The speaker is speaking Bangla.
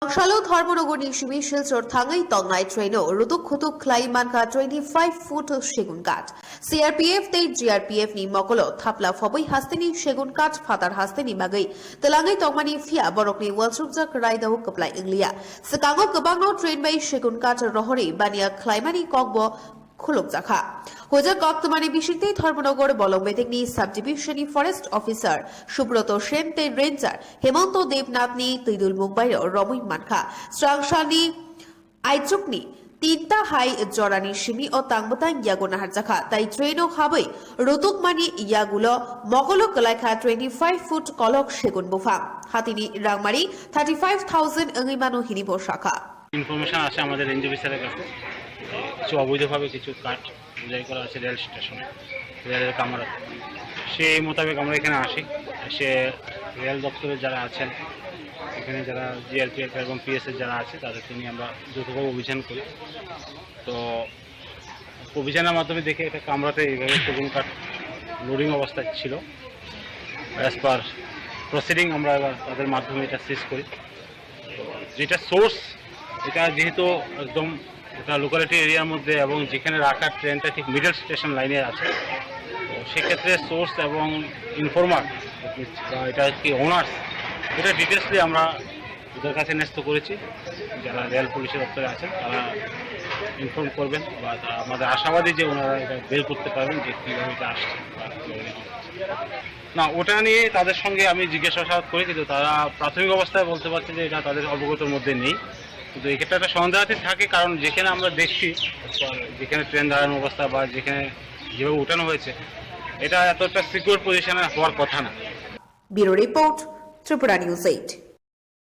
Rangshalo Tharmonogoni Shimi Shilsor Thangai Tongai Traino, Rutuk Kutuk Klaimanka 25-foot segun kat. CRPF Te GRPF ni Mokolo, Thapla Fobi Hastini Segun kat, Fatar Hastini Magai, Telangai Tongmani Fia, Borokni Walsubza Raida Hukaplai Inglia. Sakango Kabano train by Segun kat Rohori, Bania Klaimani Kogbo. Romjakha. Hoja Koktamani Bishite Tharmonogor Bolombetekni Subdivision Forest Officer Subroto Shente Ranger Hemonto Devnathni Tidul Mumbai Romuy Mankha Strangshani Aichukni Tinta Hai Jorani Shimi o Tangbotang Yago Naharjakha Tai Traino Habai Rutukmani Yagulo Mogolo Kalaika 25-foot Kolok Segun Bufam Hatini Rangmari 35,000 Angimano Hinibo Shaka information আছে আমাদের রেঞ্জ অফিসারের কাছে কিছু অবৈধভাবে কিছু কাঠ বোঝাই করা আছে রেল স্টেশনে রেলের কামরা সেই মোতাবেক আমরা এখানে আসি সে রেল দপ্তরের যারা আছেন এখানে যারা জিআরপিএফ এবং পিএসএর যারা আছে তাদেরকে নিয়ে আমরা যৌথভাবে অভিযান করি তো অভিযানের মাধ্যমে দেখে এটা কামরাতে এইভাবে সেগুন কাঠ লোডিং অবস্থায় ছিল অ্যাজ পার প্রসিডিং আমরা এবার তাদের মাধ্যমে এটা সিজ করি যেটা সোর্স এটা যেহেতু একদম এটা লোকালিটি এরিয়ার মধ্যে এবং যেখানে রাখার ট্রেনটা ঠিক মিডল স্টেশন লাইনে আছে তো সেক্ষেত্রে সোর্স এবং ইনফরমার বা এটা কি ওনার্স এটা ডিটেলসলি আমরা ওদের কাছে ন্যস্ত করেছি যারা রেল পুলিশের দপ্তরে আছেন তারা ইনফর্ম করবেন বা আমাদের আশাবাদী যে ওনারা এটা বের করতে পারবেন যে কীভাবে এটা আসছে না ওটা নিয়ে তাদের সঙ্গে আমি জিজ্ঞাসাবাদ করি কিন্তু তারা প্রাথমিক অবস্থায় বলতে পারছে যে এটা তাদের অবগতর মধ্যে নেই কিন্তু এক্ষেত্রে একটা সন্দেহাতীত থাকে কারণ যেখানে আমরা দেখছি যেখানে ট্রেন দাঁড়ানো অবস্থা বা যেখানে যেভাবে উঠানো হয়েছে এটা এতটা সিকিউর পজিশনে হওয়ার কথা না। Bureau report Tripura news 8।